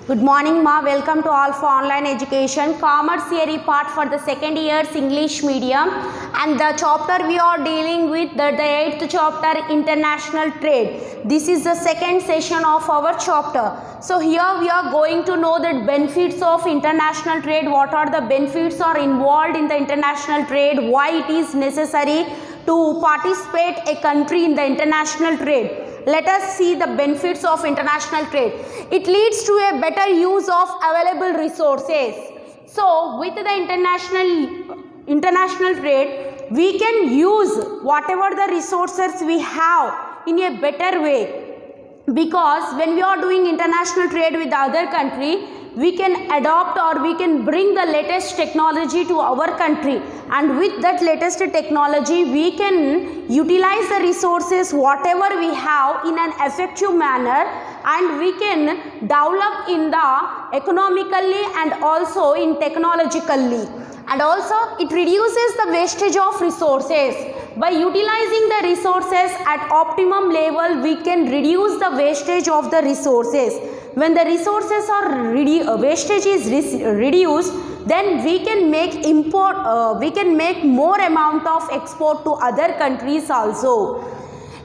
Good morning, ma. Welcome to all for online education. Commerce theory part for the second year's English medium, and the chapter we are dealing with the 8th chapter, international trade. This is the second session of our chapter. So here we are going to know the benefits of international trade. What are the benefits are involved in the international trade? Why it is necessary to participate a country in the international trade? Let us see the benefits of international trade. It leads to a better use of available resources. So with the international trade, we can use whatever the resources we have in a better way, because when we are doing international trade with the other country, we can adopt or we can bring the latest technology to our country, and with that latest technology we can utilize the resources whatever we have in an effective manner, and we can develop in the economically and also in technologically, and also it reduces the wastage of resources. By utilizing the resources at optimum level, we can reduce the wastage of the resources. When the resources are wastage is reduced, then we can make we can make more amount of export to other countries also.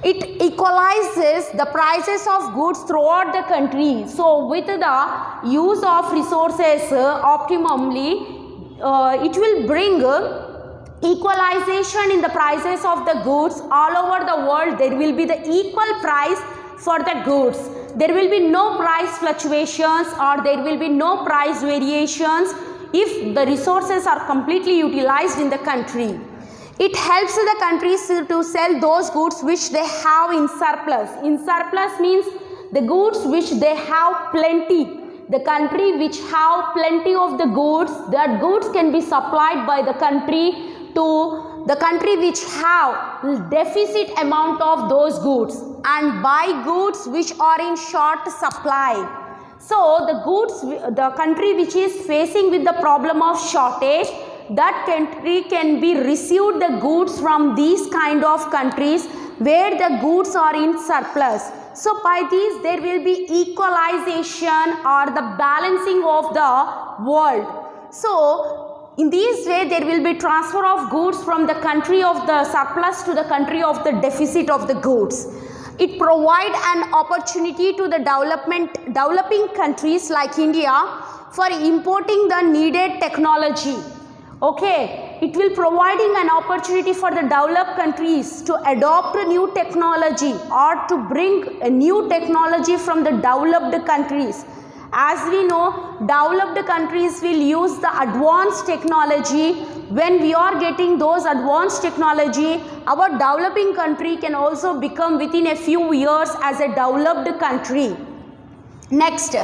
It equalizes the prices of goods throughout the country. So with the use of resources optimally, it will bring equalization in the prices of the goods all over the world. There will be the equal price for the goods. There will be no price fluctuations or there will be no price variations if the resources are completely utilized in the country. It helps the countries to sell those goods which they have in surplus. In surplus means the goods which they have plenty. The country which have plenty of the goods, that goods can be supplied by the country to the country which have deficit amount of those goods, and buy goods which are in short supply. So the country which is facing with the problem of shortage, that country can be received the goods from these kind of countries where the goods are in surplus. So by these there will be equalization or the balancing of the world. So in this way there will be transfer of goods from the country of the surplus to the country of the deficit of the goods. It provides an opportunity to the developing countries like India for importing the needed technology. Okay, it will providing an opportunity for the developed countries to adopt a new technology or to bring a new technology from the developed countries. As we know, developed countries will use the advanced technology. When we are getting those advanced technology, our developing country can also become within a few years as a developed country. Next,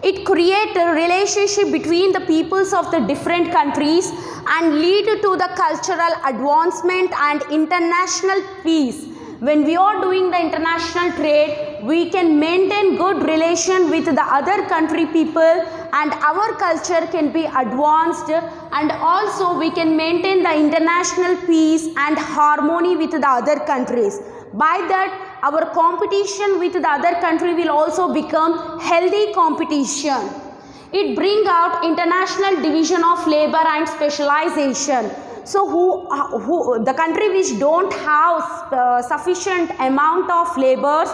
it creates a relationship between the peoples of the different countries and lead to the cultural advancement and international peace. When we are doing the international trade, we can maintain good relation with the other country people, and our culture can be advanced, and also we can maintain the international peace and harmony with the other countries. By that, our competition with the other country will also become healthy competition. It brings out international division of labor and specialization. So the country which don't have sufficient amount of laborers,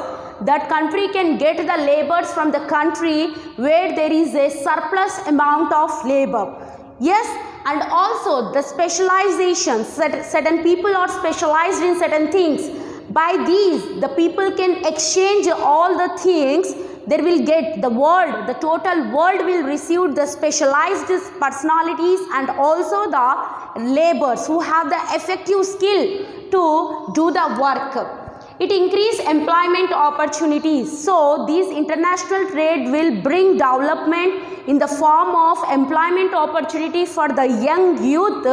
that country can get the laborers from the country where there is a surplus amount of labor. Yes, and also the specialization. Certain people are specialized in certain things. By these, the people can exchange all the things. There will get the world, the total world will receive the specialized personalities and also the laborers who have the effective skill to do the work. It increases employment opportunities. So these international trade will bring development in the form of employment opportunity for the young youth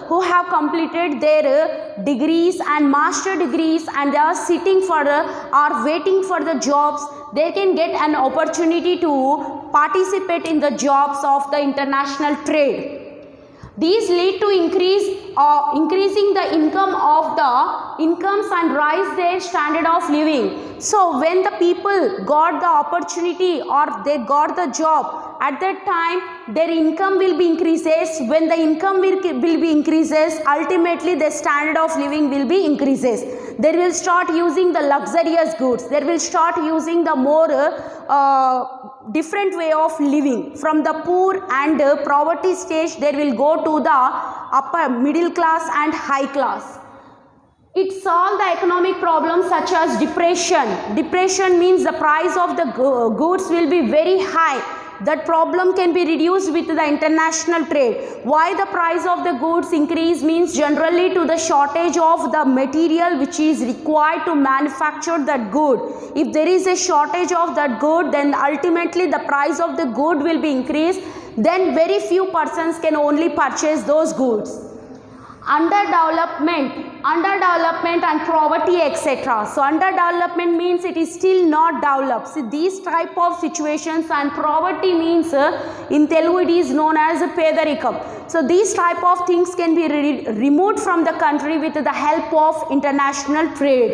who have completed their degrees and master degrees, and they are sitting for or waiting for the jobs. They can get an opportunity to participate in the jobs of the international trade. These lead to increasing the incomes and rise their standard of living. So when the people got the opportunity or they got the job, at that time their income will be increases. When the income will be increases, ultimately their standard of living will be increases. They will start using the luxurious goods. They will start using the more different way of living. From the poor and poverty stage, they will go to the upper middle class and high class. It solves the economic problems such as depression. Depression means the price of the goods will be very high. That problem can be reduced with the international trade. Why the price of the goods increase means generally to the shortage of the material which is required to manufacture that good. If there is a shortage of that good, then ultimately the price of the good will be increased. Then very few persons can only purchase those goods. Underdevelopment and poverty, etc. So underdevelopment means it is still not developed. See, these type of situations, and poverty means in Telugu it is known as pedarikam. So these type of things can be removed from the country with the help of international trade.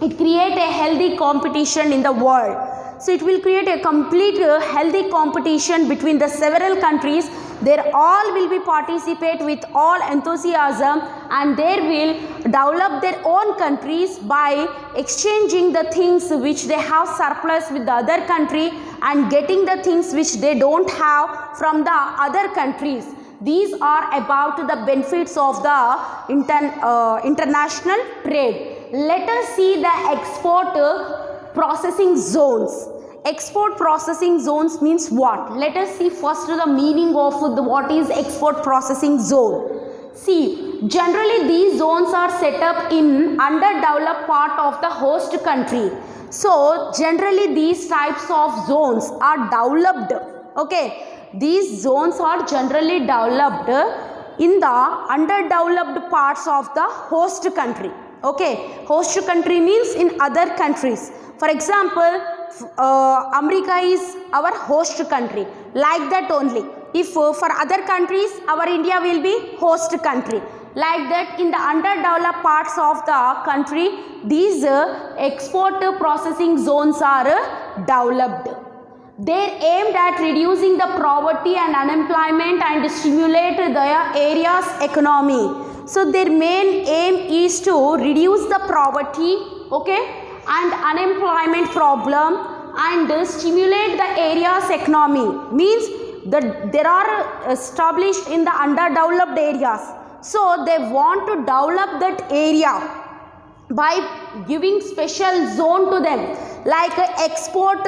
It creates a healthy competition in the world. So it will create a complete healthy competition between the several countries. They all will be participate with all enthusiasm, and they will develop their own countries by exchanging the things which they have surplus with the other country and getting the things which they don't have from the other countries. These are about the benefits of the international trade. Let us see the export processing zones. Export processing zones means what? Let us see first the meaning of what is export processing zone. See, generally these zones are set up in underdeveloped part of the host country. So generally these types of zones are developed. Okay, these zones are generally developed in the underdeveloped parts of the host country. Okay, host country means in other countries. For example, America is our host country, like that only. If for other countries, our India will be host country. Like that, in the underdeveloped parts of the country, these export processing zones are developed. They are aimed at reducing the poverty and unemployment and stimulate their area's economy. So their main aim is to reduce the poverty, okay, and unemployment problem and stimulate the area's economy. Means that they are established in the underdeveloped areas. So they want to develop that area by giving special zone to them, like export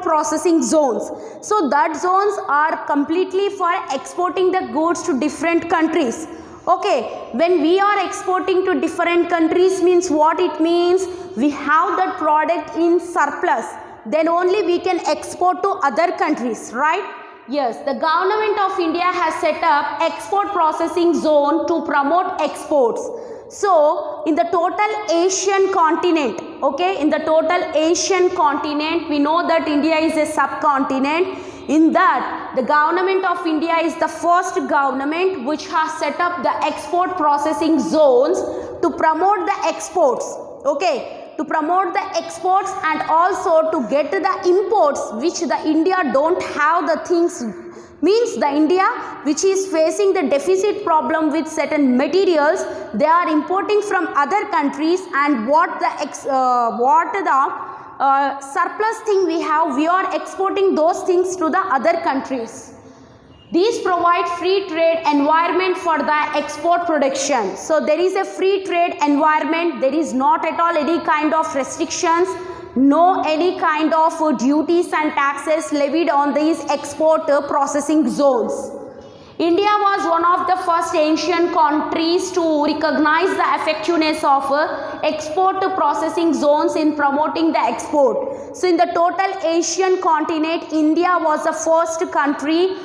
processing zones. So that zones are completely for exporting the goods to different countries. Okay, when we are exporting to different countries means what it means? We have that product in surplus, then only we can export to other countries, right? Yes, the government of India has set up export processing zone to promote exports. So in the total Asian continent, okay, in the total Asian continent, we know that India is a subcontinent. In that, the government of India is the first government which has set up the export processing zones to promote the exports, okay, to promote the exports and also to get the imports which the India don't have the things. Means the India which is facing the deficit problem with certain materials, they are importing from other countries, and what the surplus thing we have, we are exporting those things to the other countries. These provide free trade environment for the export production. So there is a free trade environment. There is not at all any kind of restrictions, no any kind of duties and taxes levied on these export processing zones. India was one of the first Asian countries to recognize the effectiveness of export processing zones in promoting the export. So in the total Asian continent, India was the first country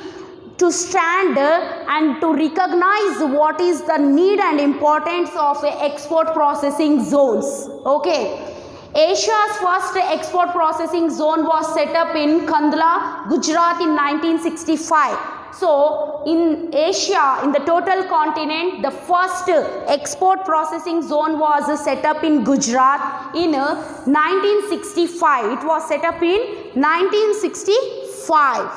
to stand and to recognize what is the need and importance of export processing zones. Okay. Asia's first export processing zone was set up in Kandla, Gujarat in 1965. So in Asia, in the total continent, the first export processing zone was set up in Gujarat in 1965. It was set up in 1965.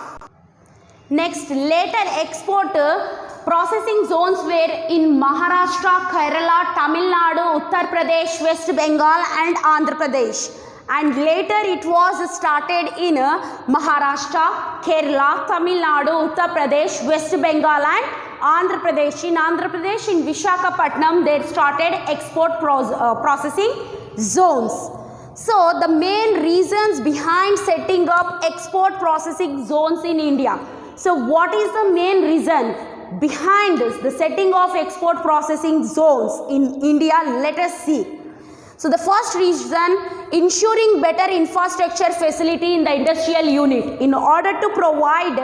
Next, later export processing zones were in Maharashtra, Kerala, Tamil Nadu, Uttar Pradesh, West Bengal and Andhra Pradesh. And later it was started in Maharashtra, Kerala, Tamil Nadu, Uttar Pradesh, West Bengal and Andhra Pradesh. In Andhra Pradesh, in Visakhapatnam, they started export processing zones. So the main reasons behind setting up export processing zones in India. So what is the main reason behind this, the setting of export processing zones in India? Let us see. So the first reason, ensuring better infrastructure facility in the industrial unit. In order to provide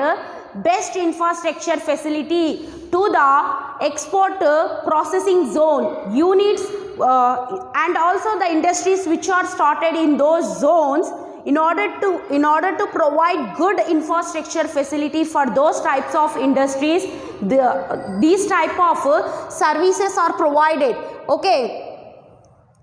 best infrastructure facility to the export processing zone units and also the industries which are started in those zones, in order to provide good infrastructure facility for those types of industries, these type of services are provided. Okay.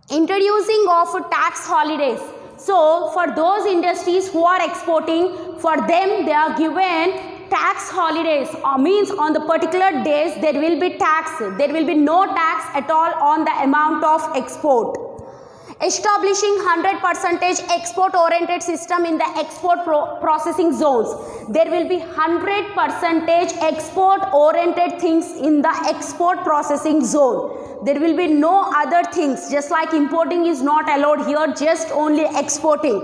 Introducing of tax holidays. So for those industries who are exporting, for them they are given tax holidays, means on the particular days there will be tax, there will be no tax at all on the amount of export. Establishing 100% export oriented system in the export processing zones. There will be 100% export oriented things in the export processing zone. There will be no other things, just like importing is not allowed here, just only exporting.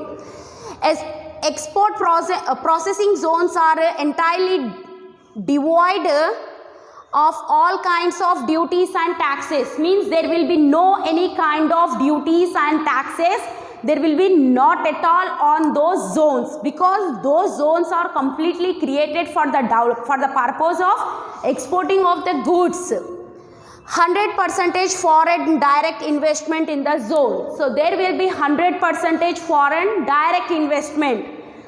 As export processing zones are entirely devoid of all kinds of duties and taxes, means there will be no any kind of duties and taxes, there will be not at all on those zones, because those zones are completely created for the purpose of exporting of the goods. 100% foreign direct investment in the zone. So there will be 100% foreign direct investment.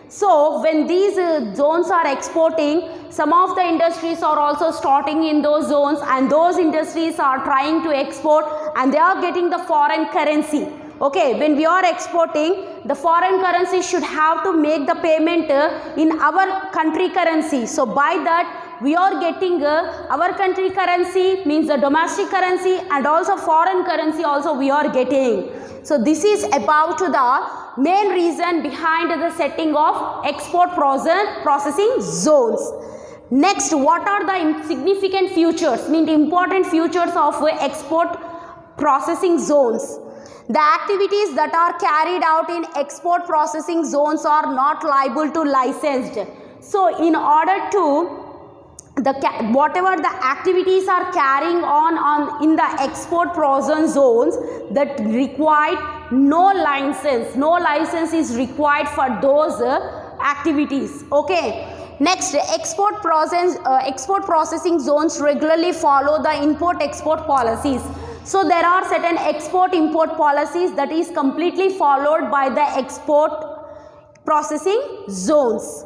So when these zones are exporting, some of the industries are also starting in those zones, and those industries are trying to export and they are getting the foreign currency. Okay, when we are exporting, the foreign currency should have to make the payment in our country currency. So by that we are getting our country currency, means the domestic currency, and also foreign currency also we are getting. So this is about the main reason behind the setting of export processing zones. Next, what are the significant features, mean the important features of export processing zones? The activities that are carried out in export processing zones are not liable to licensed. So in order to whatever the activities are carrying on in the export processing zones, that required no license is required for those activities. Okay. Next, export processing zones regularly follow the import-export policies. So there are certain export-import policies that is completely followed by the export processing zones.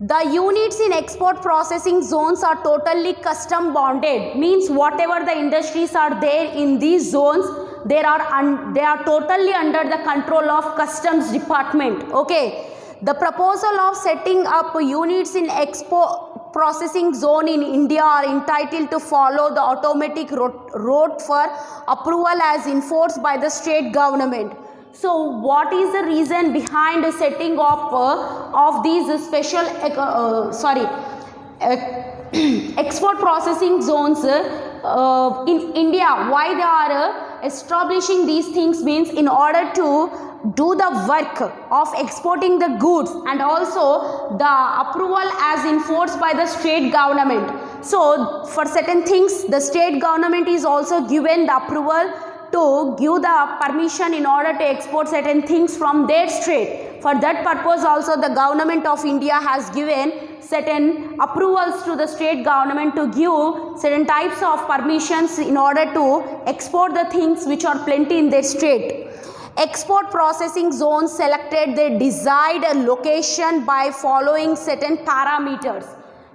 The units in export processing zones are totally custom bonded, means whatever the industries are there in these zones, they are totally under the control of customs department. Okay. The proposal of setting up units in export processing zone in India are entitled to follow the automatic route for approval as enforced by the state government. So what is the reason behind the setting up of these special export processing zones in India? Why they are establishing these things, means in order to do the work of exporting the goods and also the approval as enforced by the state government. So for certain things the state government is also given the approval to give the permission in order to export certain things from their state. For that purpose also the government of India has given certain approvals to the state government to give certain types of permissions in order to export the things which are plenty in their state. Export processing zones selected their desired location by following certain parameters.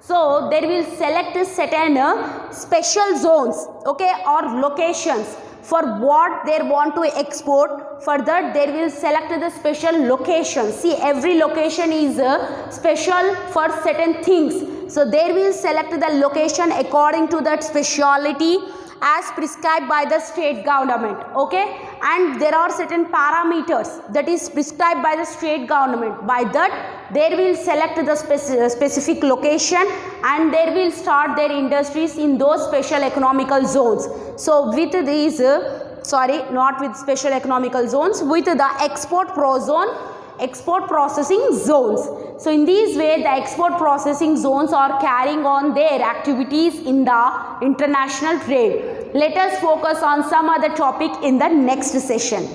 So they will select certain special zones, okay, or locations for what they want to export. For that they will select the special location. See, every location is special for certain things. So they will select the location according to that speciality as prescribed by the state government, okay, and there are certain parameters that is prescribed by the state government. By that they will select the specific location and they will start their industries in those special economical zones. So with these not with special economical zones, with the export processing zones. So in this way the export processing zones are carrying on their activities in the international trade. Let us focus on some other topic in the next session.